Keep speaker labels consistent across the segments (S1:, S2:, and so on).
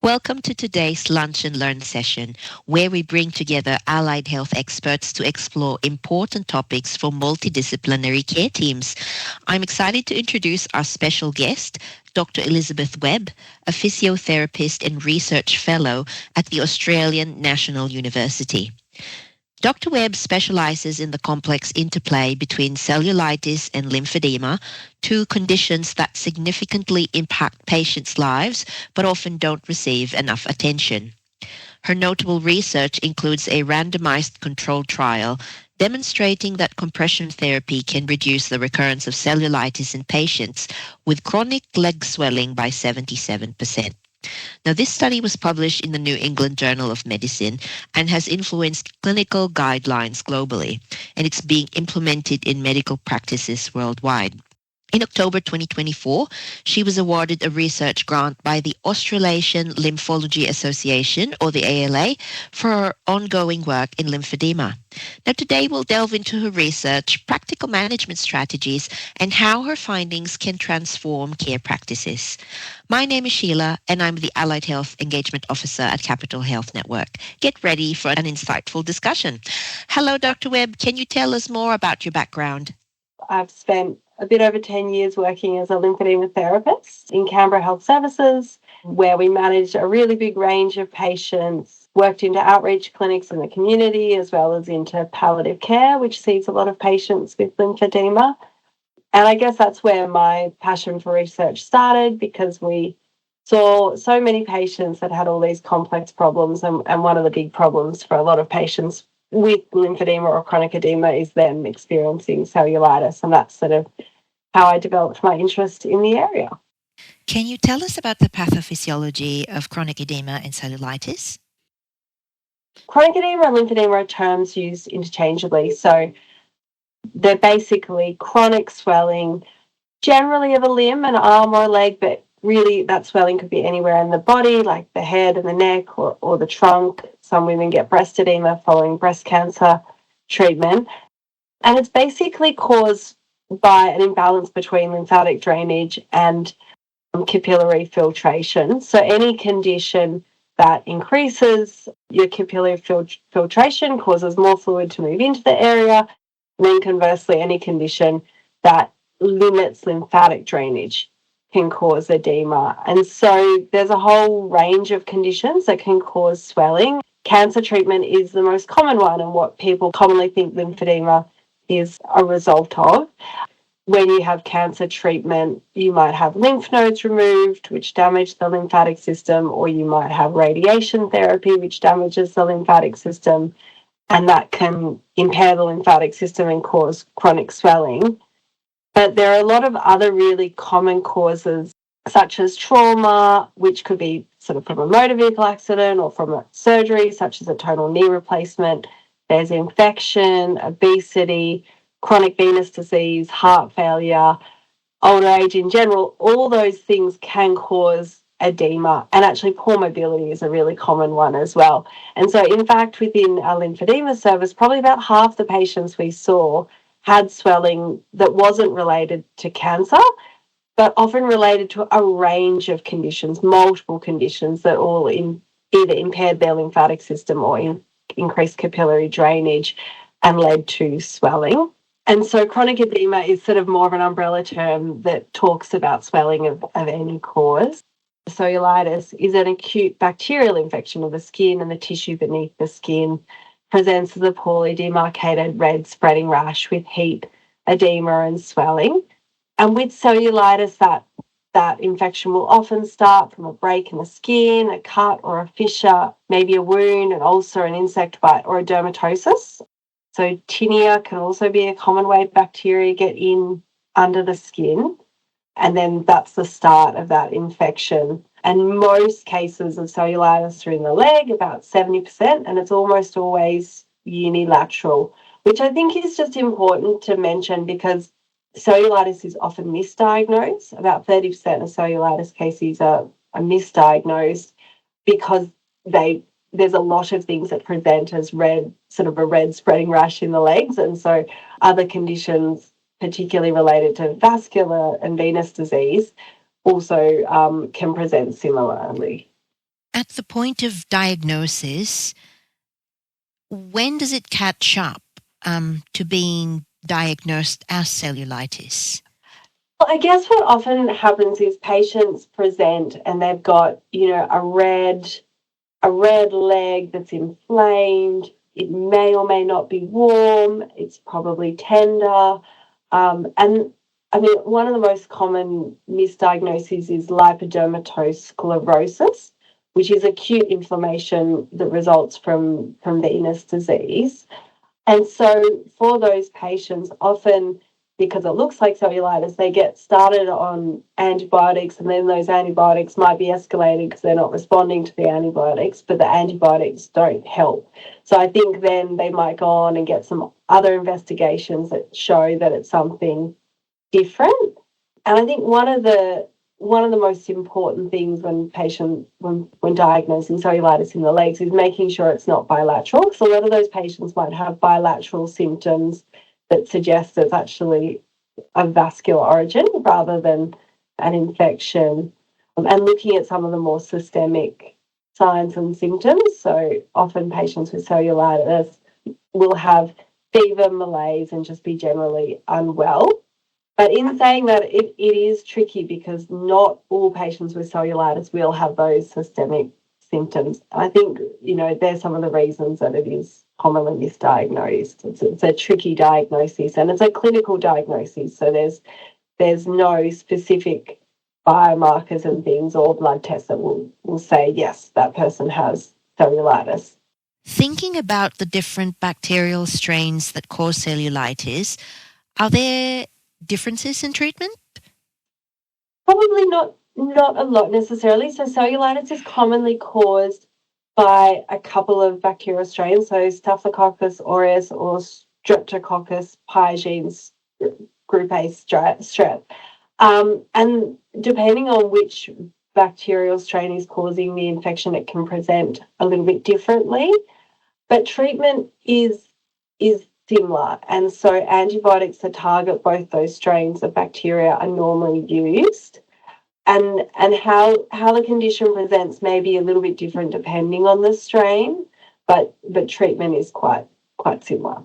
S1: Welcome to today's Lunch and Learn session, where we bring together allied health experts to explore important topics for multidisciplinary care teams. I'm excited to introduce our special guest, Dr. Elizabeth Webb, a physiotherapist and research fellow at the Australian National University. Dr. Webb specializes in the complex interplay between cellulitis and lymphedema, two conditions that significantly impact patients' lives but often don't receive enough attention. Her notable research includes a randomized controlled trial demonstrating that compression therapy can reduce the recurrence of cellulitis in patients with chronic leg swelling by 77%. Now, this study was published in the New England Journal of Medicine and has influenced clinical guidelines globally, and it's being implemented in medical practices worldwide. In October 2024, she was awarded a research grant by the Australasian Lymphology Association, or the ALA, for her ongoing work in lymphedema. Now, today we'll delve into her research, practical management strategies, and how her findings can transform care practices. My name is Sheila, and I'm the Allied Health Engagement Officer at Capital Health Network. Get ready for an insightful discussion. Hello, Dr. Webb. Can you tell us more about your background?
S2: I've spent a bit over 10 years working as a lymphedema therapist in Canberra Health Services, where we managed a really big range of patients, worked into outreach clinics in the community, as well as into palliative care, which sees a lot of patients with lymphedema. And I guess that's where my passion for research started, because we saw so many patients that had all these complex problems. And one of the big problems for a lot of patients with lymphedema or chronic edema is them experiencing cellulitis. And that's sort of how I developed my interest in the area.
S1: Can you tell us about the pathophysiology of chronic edema and cellulitis?
S2: Chronic edema and lymphedema are terms used interchangeably. So they're basically chronic swelling, generally of a limb, an arm or a leg, but really that swelling could be anywhere in the body, like the head and the neck or the trunk. Some women get breast edema following breast cancer treatment. And it's basically caused by an imbalance between lymphatic drainage and capillary filtration. So any condition that increases your capillary filtration causes more fluid to move into the area. And then conversely, any condition that limits lymphatic drainage can cause edema. And so there's a whole range of conditions that can cause swelling. Cancer treatment is the most common one, and what people commonly think lymphedema is a result of. When you have cancer treatment, you might have lymph nodes removed, which damage the lymphatic system, or you might have radiation therapy, which damages the lymphatic system, and that can impair the lymphatic system and cause chronic swelling. But there are a lot of other really common causes, such as trauma, which could be sort of from a motor vehicle accident or from a surgery, such as a total knee replacement. There's infection, obesity, chronic venous disease, heart failure, older age in general. All those things can cause edema, and actually poor mobility is a really common one as well. And so, in fact, within our lymphedema service, probably about half the patients we saw had swelling that wasn't related to cancer, but often related to a range of conditions, multiple conditions that all either impaired their lymphatic system or increased capillary drainage and led to swelling. And so chronic edema is sort of more of an umbrella term that talks about swelling of any cause. Cellulitis is an acute bacterial infection of the skin and the tissue beneath the skin, presents as a poorly demarcated red spreading rash with heat, edema and swelling. And with cellulitis, that infection will often start from a break in the skin, a cut or a fissure, maybe a wound, an ulcer, an insect bite, or a dermatosis. So tinea can also be a common way bacteria get in under the skin. And then that's the start of that infection. And most cases of cellulitis are in the leg, about 70%, and it's almost always unilateral, which I think is just important to mention because cellulitis is often misdiagnosed. About 30% of cellulitis cases are misdiagnosed because there's a lot of things that present as sort of a red spreading rash in the legs. And so other conditions, particularly related to vascular and venous disease, also can present similarly.
S1: At the point of diagnosis, when does it catch up to being diagnosed as cellulitis?
S2: Well, I guess what often happens is patients present and they've got, a red leg that's inflamed. It may or may not be warm. It's probably tender. And I mean, one of the most common misdiagnoses is lipodermatosclerosis, which is acute inflammation that results from venous disease. And so for those patients, often because it looks like cellulitis, they get started on antibiotics, and then those antibiotics might be escalated because they're not responding to the antibiotics, but the antibiotics don't help. So I think then they might go on and get some other investigations that show that it's something different. And I think one of the most important things when diagnosing cellulitis in the legs is making sure it's not bilateral. So a lot of those patients might have bilateral symptoms that suggest it's actually a vascular origin rather than an infection, and looking at some of the more systemic signs and symptoms. So often patients with cellulitis will have fever, malaise, and just be generally unwell. But in saying that, it is tricky because not all patients with cellulitis will have those systemic symptoms. I think, there's some of the reasons that it is commonly misdiagnosed. It's a tricky diagnosis, and it's a clinical diagnosis. So there's no specific biomarkers and things or blood tests that will say, yes, that person has cellulitis.
S1: Thinking about the different bacterial strains that cause cellulitis, are there differences in treatment?
S2: Probably not a lot necessarily. So cellulitis is commonly caused by a couple of bacterial strains, so Staphylococcus aureus or Streptococcus pyogenes group A strep. And depending on which bacterial strain is causing the infection, it can present a little bit differently. But treatment is similar. And so antibiotics that target both those strains of bacteria are normally used. And how the condition presents may be a little bit different depending on the strain, but treatment is quite similar.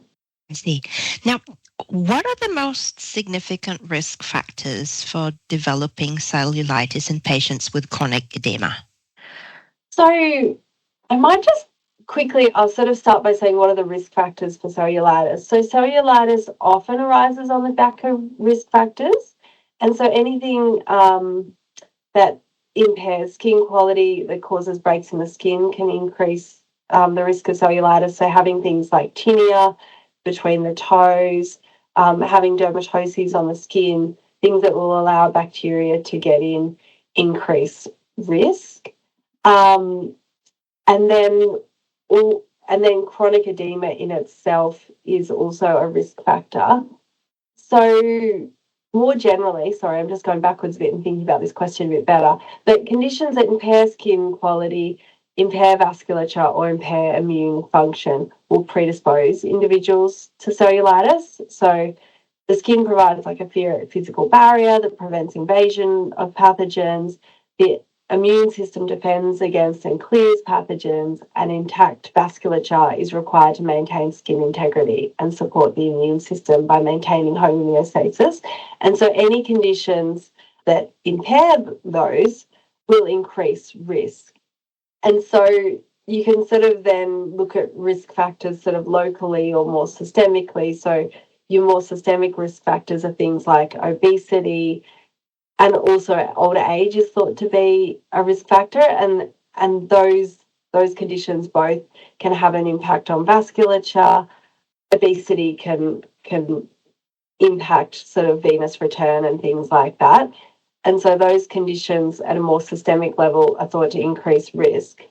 S1: I see. Now, what are the most significant risk factors for developing cellulitis in patients with chronic edema?
S2: So I might just quickly, I'll sort of start by saying what are the risk factors for cellulitis. So cellulitis often arises on the back of risk factors. And so anything that impairs skin quality, that causes breaks in the skin, can increase the risk of cellulitis. So having things like tinea between the toes, having dermatoses on the skin, things that will allow bacteria to get in, increase risk. And then chronic edema in itself is also a risk factor. So more generally, sorry, I'm just going backwards a bit and thinking about this question a bit better, but conditions that impair skin quality, impair vasculature, or impair immune function will predispose individuals to cellulitis. So the skin provides like a physical barrier that prevents invasion of pathogens. The immune system defends against and clears pathogens, and intact vasculature is required to maintain skin integrity and support the immune system by maintaining homeostasis. And so any conditions that impair those will increase risk. And so you can sort of then look at risk factors sort of locally or more systemically. So your more systemic risk factors are things like obesity, and also older age is thought to be a risk factor, and those conditions both can have an impact on vasculature. Obesity can impact sort of venous return and things like that. And so those conditions at a more systemic level are thought to increase risk.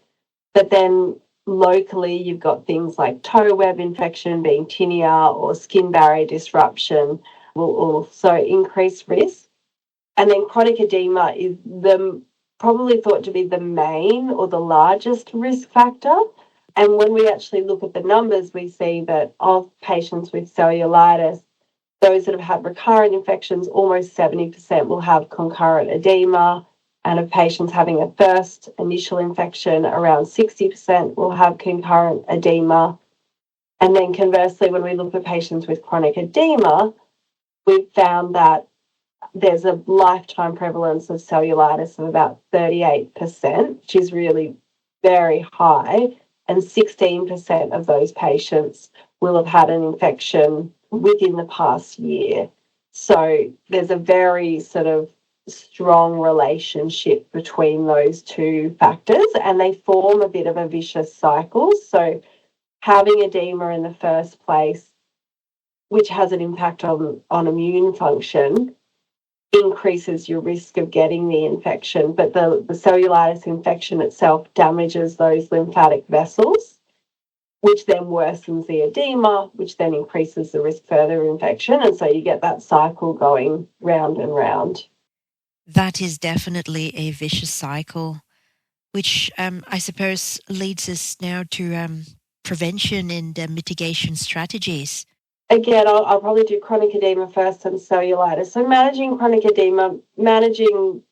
S2: But then locally, you've got things like toe web infection, being tinea, or skin barrier disruption will also increase risk. And then chronic edema is probably thought to be the main or the largest risk factor. And when we actually look at the numbers, we see that of patients with cellulitis, those that have had recurrent infections, almost 70% will have concurrent edema, And of patients having a first initial infection, around 60% will have concurrent edema. And then conversely, when we look at patients with chronic edema, we've found that there's a lifetime prevalence of cellulitis of about 38%, which is really very high. And 16% of those patients will have had an infection within the past year. So there's a very sort of strong relationship between those two factors, and they form a bit of a vicious cycle. So having edema in the first place, which has an impact on immune function, increases your risk of getting the infection. But the cellulitis infection itself damages those lymphatic vessels, which then worsens the edema, which then increases the risk further infection. And so you get that cycle going round and round.
S1: That is definitely a vicious cycle, which I suppose leads us now to prevention and mitigation strategies.
S2: Again, I'll probably do chronic edema first and cellulitis. So managing chronic edema, managing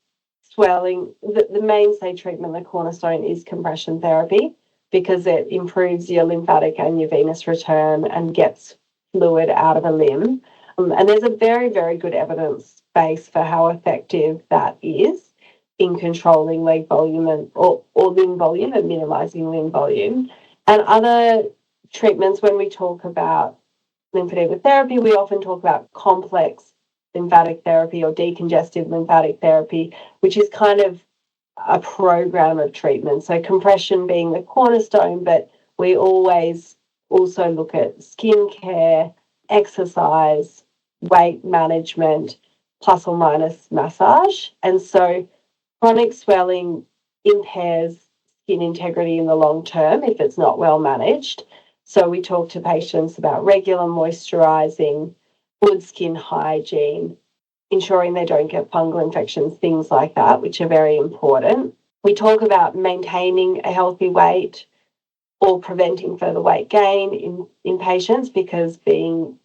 S2: swelling, the mainstay treatment, the cornerstone, is compression therapy, because it improves your lymphatic and your venous return and gets fluid out of a limb. And there's a very, very good evidence base for how effective that is in controlling leg volume or limb volume and minimising limb volume. And other treatments, when we talk about lymphedema therapy, we often talk about complex lymphatic therapy or decongestive lymphatic therapy, which is kind of a program of treatment. So compression being the cornerstone, but we always also look at skin care, exercise, weight management, plus or minus massage. And so chronic swelling impairs skin integrity in the long term if it's not well managed. So we talk to patients about regular moisturising, good skin hygiene, ensuring they don't get fungal infections, things like that, which are very important. We talk about maintaining a healthy weight or preventing further weight gain in patients, because being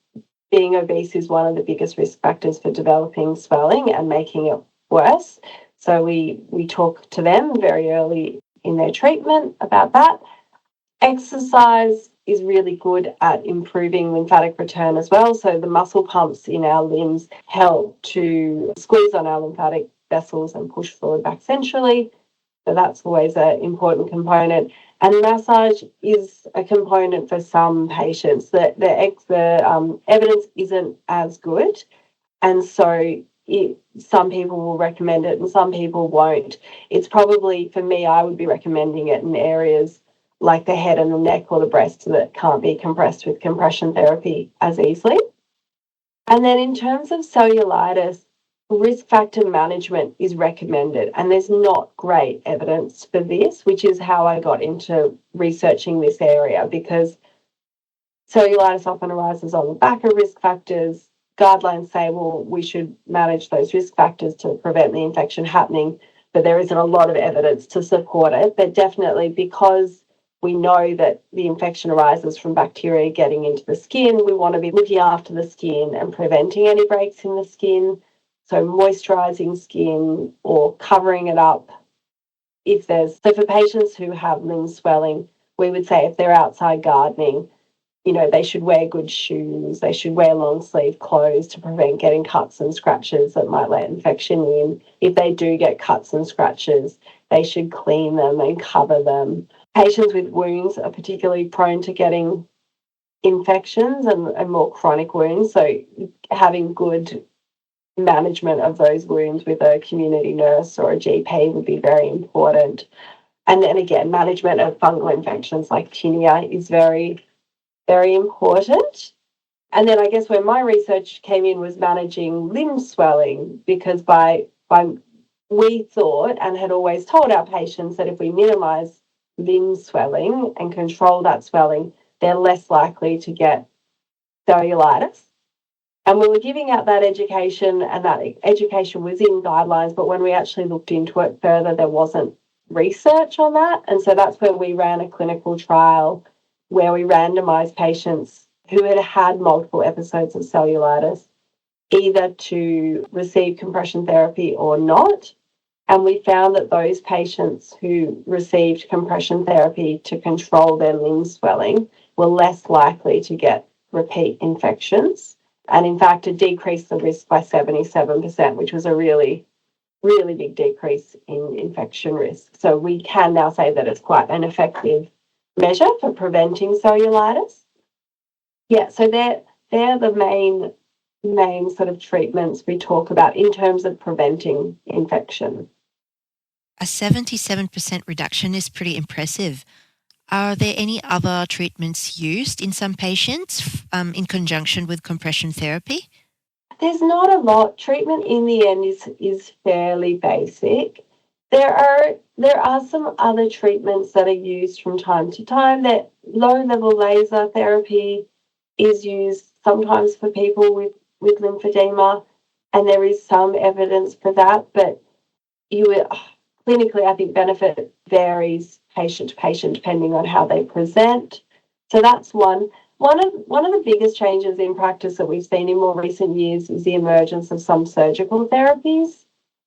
S2: obese is one of the biggest risk factors for developing swelling and making it worse. So we talk to them very early in their treatment about that. Exercise is really good at improving lymphatic return as well. So the muscle pumps in our limbs help to squeeze on our lymphatic vessels and push fluid back centrally. So that's always an important component. And massage is a component for some patients. The evidence isn't as good. And so some people will recommend it and some people won't. It's probably, for me, I would be recommending it in areas like the head and the neck or the breast that can't be compressed with compression therapy as easily. And then in terms of cellulitis, risk factor management is recommended, and there's not great evidence for this, which is how I got into researching this area, because cellulitis often arises on the back of risk factors. Guidelines say, well, we should manage those risk factors to prevent the infection happening, but there isn't a lot of evidence to support it. But definitely, because we know that the infection arises from bacteria getting into the skin, we want to be looking after the skin and preventing any breaks in the skin. So moisturising skin or covering it up. So for patients who have limb swelling, we would say if they're outside gardening, they should wear good shoes, they should wear long sleeve clothes to prevent getting cuts and scratches that might let infection in. If they do get cuts and scratches, they should clean them and cover them. Patients with wounds are particularly prone to getting infections and more chronic wounds. So having good management of those wounds with a community nurse or a GP would be very important. And then again, management of fungal infections like tinea is very, very important. And then I guess where my research came in was managing limb swelling, because we thought and had always told our patients that if we minimise limb swelling and control that swelling, they're less likely to get cellulitis. And we were giving out that education, and that education was in guidelines, but when we actually looked into it further, there wasn't research on that. And so that's when we ran a clinical trial where we randomised patients who had had multiple episodes of cellulitis either to receive compression therapy or not. And we found that those patients who received compression therapy to control their limb swelling were less likely to get repeat infections. And in fact, it decreased the risk by 77%, which was a really, really big decrease in infection risk. So we can now say that it's quite an effective measure for preventing cellulitis. Yeah, so they're the main sort of treatments we talk about in terms of preventing infection.
S1: A 77% reduction is pretty impressive. Are there any other treatments used in some patients in conjunction with compression therapy?
S2: There's not a lot. Treatment in the end is fairly basic. There are some other treatments that are used from time to time. That low-level laser therapy is used sometimes for people with lymphedema, and there is some evidence for that, but clinically, I think benefit varies patient to patient depending on how they present. So that's one. One of the biggest changes in practice that we've seen in more recent years is the emergence of some surgical therapies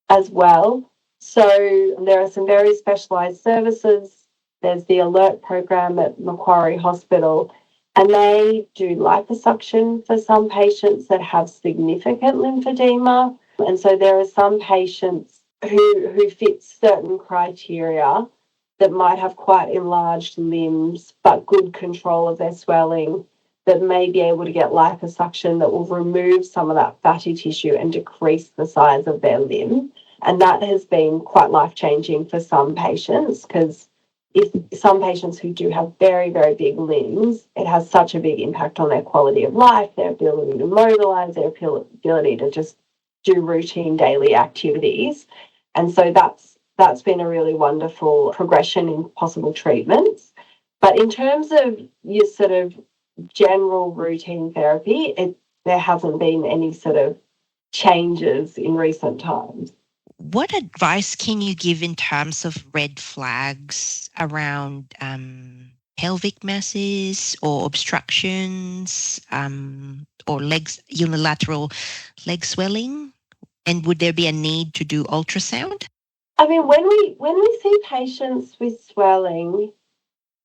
S2: as well. So there are some very specialised services. There's the ALERT program at Macquarie Hospital, and they do liposuction for some patients that have significant lymphedema. And so there are some patients who fit certain criteria that might have quite enlarged limbs but good control of their swelling, that may be able to get liposuction that will remove some of that fatty tissue and decrease the size of their limb. And that has been quite life-changing for some patients, because if some patients who do have very, very big limbs, it has such a big impact on their quality of life, their ability to mobilise, their ability to just do routine daily activities. And so that's been a really wonderful progression in possible treatments. But in terms of your sort of general routine therapy, there hasn't been any sort of changes in recent times.
S1: What advice can you give in terms of red flags around pelvic masses or obstructions or unilateral leg swelling? And would there be a need to do ultrasound?
S2: I mean, when we see patients with swelling,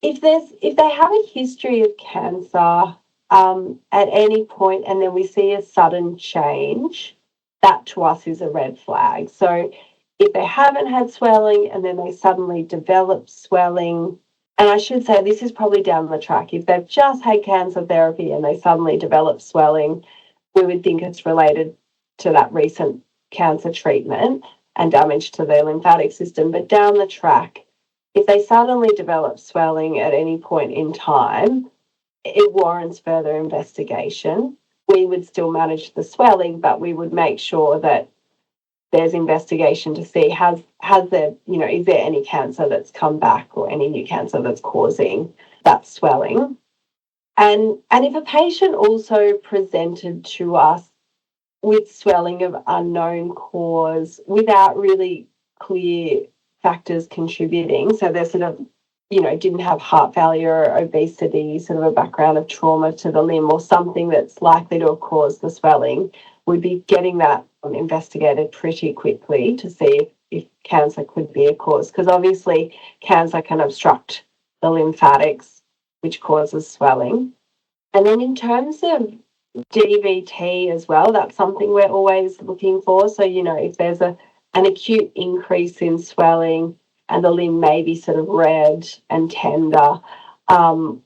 S2: if they have a history of cancer at any point, and then we see a sudden change, that to us is a red flag. So if they haven't had swelling and then they suddenly develop swelling, and I should say this is probably down the track, if they've just had cancer therapy and they suddenly develop swelling, we would think it's related to that recent cancer treatment and damage to their lymphatic system. But down the track, if they suddenly develop swelling at any point in time, it warrants further investigation. We would still manage the swelling, but we would make sure that there's investigation to see has there, is there any cancer that's come back or any new cancer that's causing that swelling. And if a patient also presented to us with swelling of unknown cause without really clear factors contributing, so they're sort of, didn't have heart failure or obesity, sort of a background of trauma to the limb or something that's likely to have caused the swelling, we'd be getting that investigated pretty quickly to see if cancer could be a cause, because obviously cancer can obstruct the lymphatics, which causes swelling. And then in terms of DVT as well, that's something we're always looking for. So, if there's an acute increase in swelling and the limb may be sort of red and tender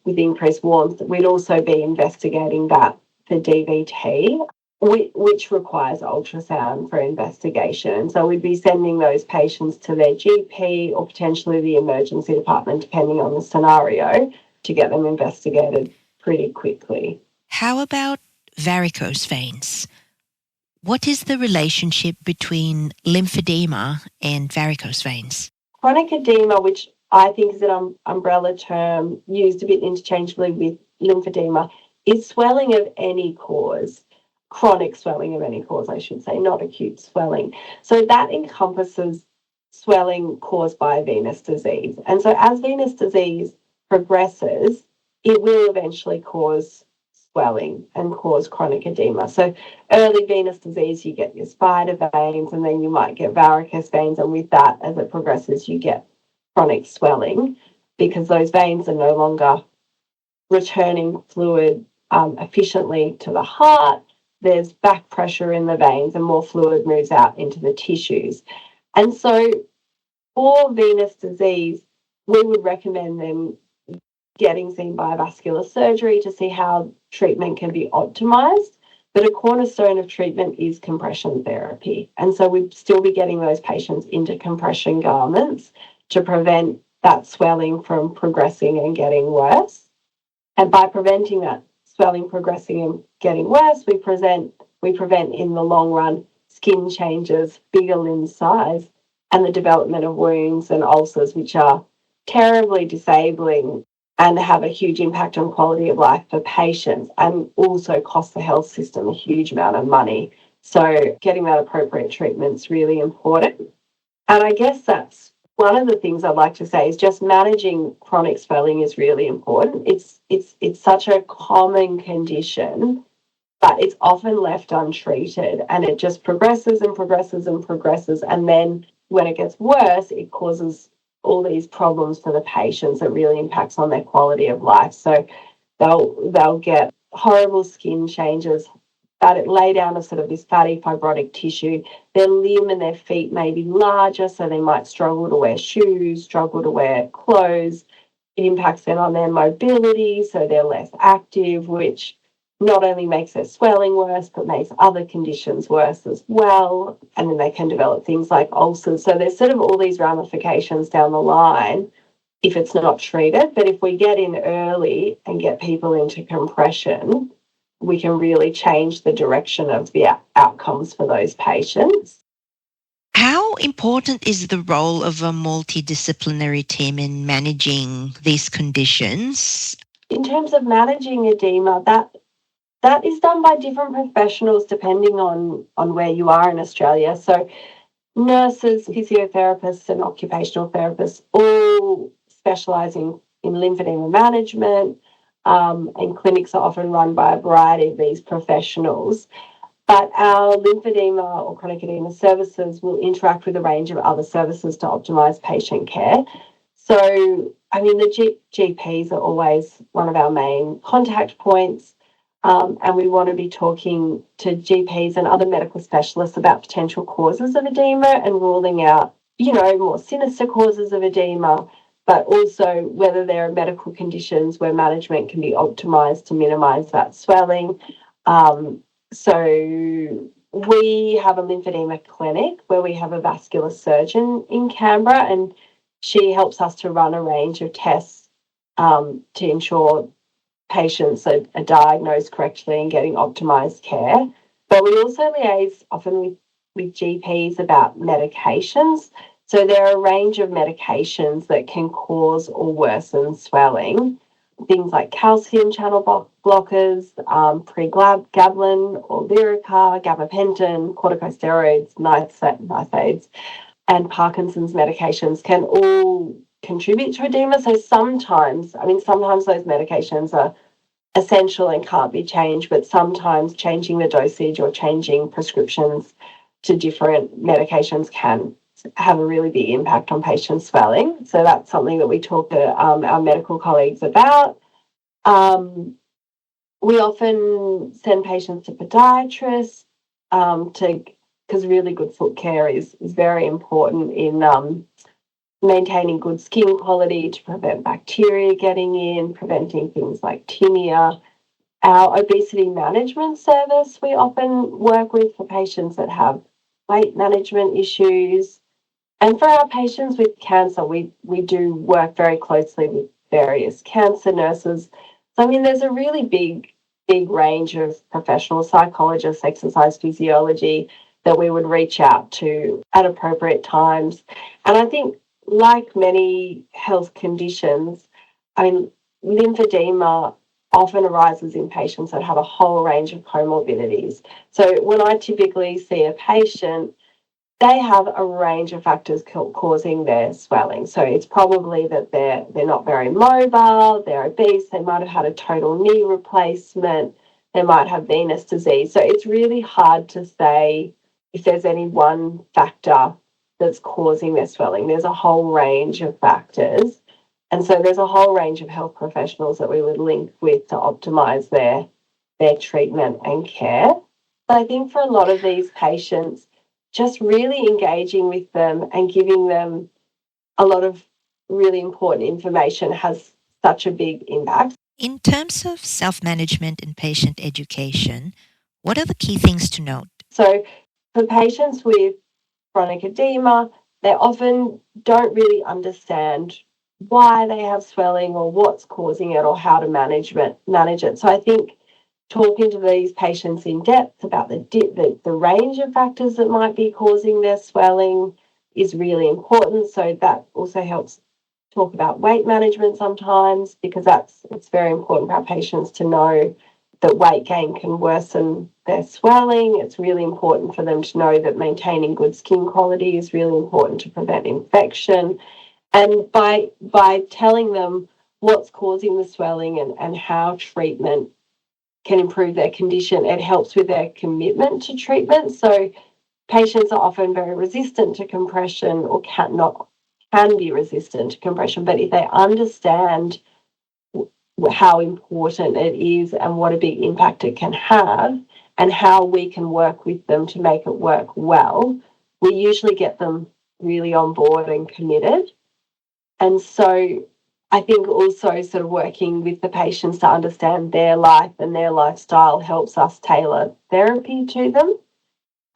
S2: with increased warmth, we'd also be investigating that for DVT, which requires ultrasound for investigation. So we'd be sending those patients to their GP or potentially the emergency department, depending on the scenario, to get them investigated pretty quickly.
S1: How about varicose veins? What is the relationship between lymphedema and varicose veins?
S2: Chronic edema, which I think is an umbrella term used a bit interchangeably with lymphedema, is swelling of any cause. Chronic swelling of any cause, I should say, not acute swelling. So that encompasses swelling caused by venous disease. And so as venous disease progresses, it will eventually cause swelling and cause chronic edema. So early venous disease, you get your spider veins, and then you might get varicose veins, and with that, as it progresses, you get chronic swelling because those veins are no longer returning fluid efficiently to the heart. There's back pressure in the veins and more fluid moves out into the tissues. And so for venous disease, we would recommend them getting seen by vascular surgery to see how treatment can be optimized. But a cornerstone of treatment is compression therapy. And so we'd still be getting those patients into compression garments to prevent that swelling from progressing and getting worse. And by preventing that swelling progressing and getting worse, we prevent in the long run skin changes, bigger limb size, and the development of wounds and ulcers, which are terribly disabling and have a huge impact on quality of life for patients and also cost the health system a huge amount of money. So getting that appropriate treatment is really important. And I guess that's one of the things I'd like to say is just managing chronic swelling is really important. It's such a common condition, but it's often left untreated and it just progresses and progresses and progresses. And then when it gets worse, it causes all these problems for the patients that really impacts on their quality of life. So they'll get horrible skin changes, but it lay down a sort of this fatty fibrotic tissue. Their limb and their feet may be larger, so they might struggle to wear shoes, struggle to wear clothes. It impacts then on their mobility, so they're less active, which not only makes their swelling worse, but makes other conditions worse as well. And then they can develop things like ulcers. So there's sort of all these ramifications down the line if it's not treated. But if we get in early and get people into compression, we can really change the direction of the outcomes for those patients.
S1: How important is the role of a multidisciplinary team in managing these conditions?
S2: In terms of managing edema, that is done by different professionals depending on where you are in Australia. So nurses, physiotherapists and occupational therapists all specialising in lymphedema management, and clinics are often run by a variety of these professionals. But our lymphedema or chronic edema services will interact with a range of other services to optimise patient care. So, I mean, the GPs are always one of our main contact points. And we want to be talking to GPs and other medical specialists about potential causes of edema and ruling out, more sinister causes of edema, but also whether there are medical conditions where management can be optimised to minimise that swelling. So we have a lymphedema clinic where we have a vascular surgeon in Canberra, and she helps us to run a range of tests to ensure patients are diagnosed correctly and getting optimised care. But we also liaise often with GPs about medications. So there are a range of medications that can cause or worsen swelling. Things like calcium channel blockers, pregabalin or Lyrica, gabapentin, corticosteroids, NSAIDs, and Parkinson's medications can all contribute to edema. So sometimes those medications are essential and can't be changed, but sometimes changing the dosage or changing prescriptions to different medications can have a really big impact on patient swelling. So that's something that we talk to our medical colleagues about. We often send patients to podiatrists because really good foot care is very important in maintaining good skin quality to prevent bacteria getting in, preventing things like tinea. Our obesity management service we often work with for patients that have weight management issues. And for our patients with cancer, we do work very closely with various cancer nurses. So, there's a really big range of professional psychologists, exercise physiology that we would reach out to at appropriate times. And I think like many health conditions, lymphedema often arises in patients that have a whole range of comorbidities. So when I typically see a patient, they have a range of factors causing their swelling. So it's probably that they're not very mobile, they're obese, they might have had a total knee replacement, they might have venous disease. So it's really hard to say if there's any one factor that's causing their swelling. There's a whole range of factors. And so there's a whole range of health professionals that we would link with to optimise their treatment and care. But I think for a lot of these patients, just really engaging with them and giving them a lot of really important information has such a big impact.
S1: In terms of self-management and patient education, what are the key things to note?
S2: So for patients with chronic edema, they often don't really understand why they have swelling or what's causing it or how to manage it. So I think talking to these patients in depth about the range of factors that might be causing their swelling is really important. So that also helps talk about weight management sometimes, because it's very important for our patients to know that weight gain can worsen their swelling. It's really important for them to know that maintaining good skin quality is really important to prevent infection. And by telling them what's causing the swelling and how treatment can improve their condition, it helps with their commitment to treatment. So patients are often very resistant to compression or can be resistant to compression, but if they understand how important it is and what a big impact it can have and how we can work with them to make it work well, we usually get them really on board and committed. And so I think also sort of working with the patients to understand their life and their lifestyle helps us tailor therapy to them.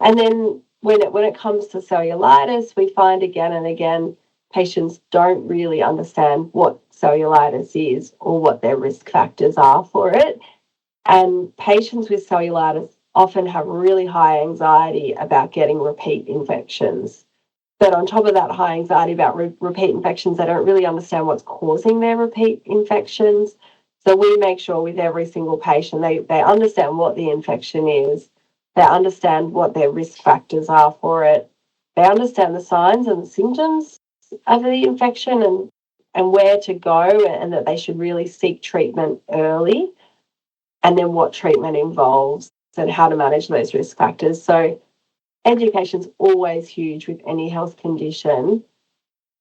S2: And then when it comes to cellulitis, we find again and again patients don't really understand what cellulitis is or what their risk factors are for it. And patients with cellulitis often have really high anxiety about getting repeat infections. But on top of that high anxiety about repeat infections, they don't really understand what's causing their repeat infections. So we make sure with every single patient, they understand what the infection is, they understand what their risk factors are for it, they understand the signs and the symptoms of the infection and where to go, and that they should really seek treatment early, and then what treatment involves and how to manage those risk factors. So education's always huge with any health condition.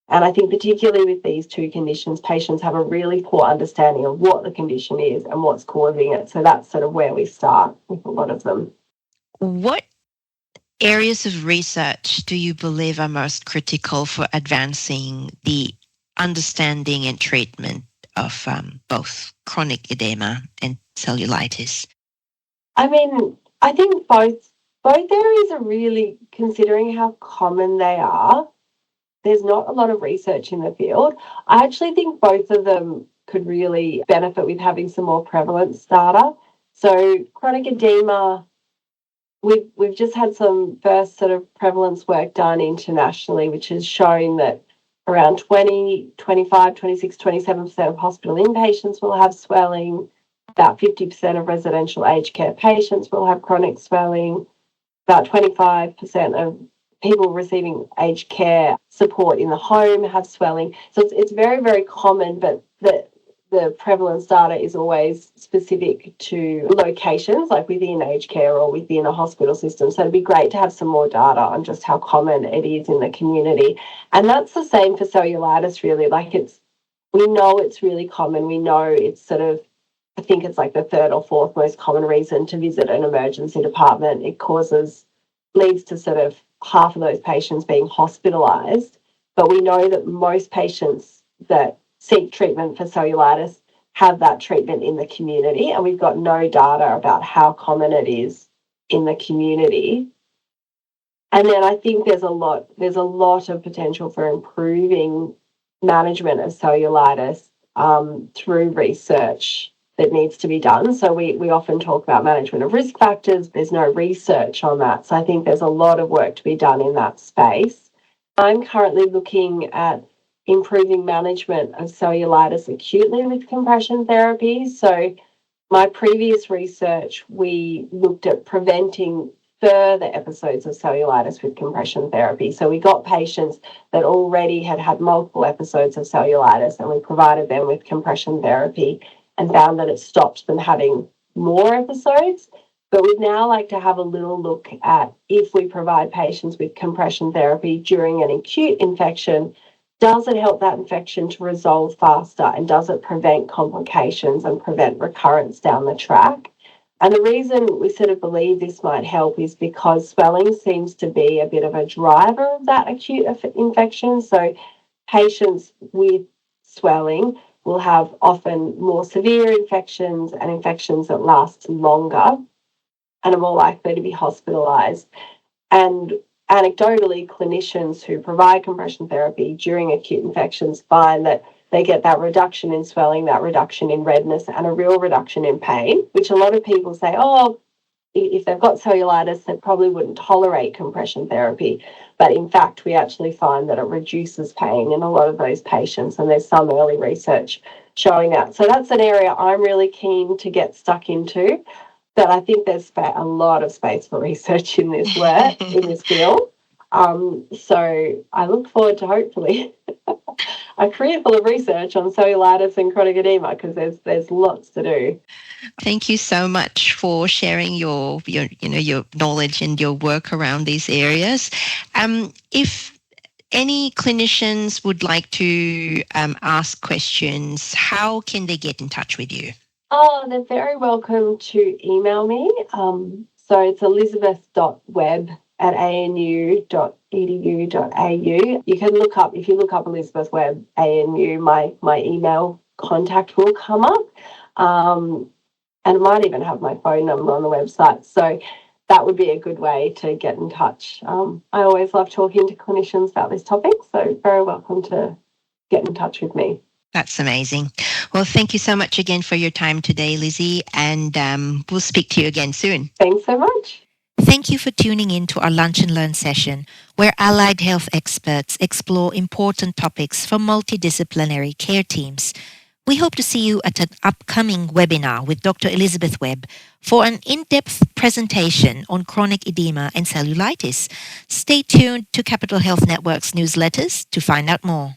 S2: And I think particularly with these two conditions, patients have a really poor understanding of what the condition is and what's causing it. So that's sort of where we start with a lot of them.
S1: What areas of research do you believe are most critical for advancing the understanding and treatment of both chronic edema and cellulitis?
S2: I mean, I think both areas are really, considering how common they are, there's not a lot of research in the field. I actually think both of them could really benefit with having some more prevalence data. So chronic edema, we've just had some first sort of prevalence work done internationally, which is showing that around 20, 25, 26, 27% of hospital inpatients will have swelling. About 50% of residential aged care patients will have chronic swelling. About 25% of people receiving aged care support in the home have swelling. So it's very, very common, but the prevalence data is always specific to locations, like within aged care or within a hospital system. So it'd be great to have some more data on just how common it is in the community. And that's the same for cellulitis, really. We know it's really common. We know it's sort of, I think it's like the third or fourth most common reason to visit an emergency department. It leads to sort of half of those patients being hospitalised. But we know that most patients that seek treatment for cellulitis have that treatment in the community, and we've got no data about how common it is in the community. And then I think there's a lot of potential for improving management of cellulitis through research that needs to be done. So we often talk about management of risk factors. There's no research on that. So I think there's a lot of work to be done in that space. I'm currently looking at improving management of cellulitis acutely with compression therapy. So my previous research, we looked at preventing further episodes of cellulitis with compression therapy. So we got patients that already had multiple episodes of cellulitis, and we provided them with compression therapy and found that it stopped them having more episodes. But we'd now like to have a little look at if we provide patients with compression therapy during an acute infection, does it help that infection to resolve faster, and does it prevent complications and prevent recurrence down the track? And the reason we sort of believe this might help is because swelling seems to be a bit of a driver of that acute infection. So patients with swelling will have often more severe infections and infections that last longer and are more likely to be hospitalised. And anecdotally, clinicians who provide compression therapy during acute infections find that they get that reduction in swelling, that reduction in redness, and a real reduction in pain, which a lot of people say, oh, if they've got cellulitis, they probably wouldn't tolerate compression therapy. But in fact, we actually find that it reduces pain in a lot of those patients, and there's some early research showing that. So that's an area I'm really keen to get stuck into. But I think there's a lot of space for research in this work, in this field. So I look forward to hopefully a career full of research on cellulitis and chronic edema, because there's lots to do.
S1: Thank you so much for sharing your knowledge and your work around these areas. If any clinicians would like to ask questions, how can they get in touch with you?
S2: Oh, they're very welcome to email me. So it's elizabeth.webb@anu.edu.au. You can look up, if you look up Elizabeth Webb, ANU, my email contact will come up. And it might even have my phone number on the website. So that would be a good way to get in touch. I always love talking to clinicians about this topic, so very welcome to get in touch with me.
S1: That's amazing. Well, thank you so much again for your time today, Lizzie, and we'll speak to you again soon.
S2: Thanks so much.
S1: Thank you for tuning in to our Lunch and Learn session, where allied health experts explore important topics for multidisciplinary care teams. We hope to see you at an upcoming webinar with Dr. Elizabeth Webb for an in-depth presentation on chronic edema and cellulitis. Stay tuned to Capital Health Network's newsletters to find out more.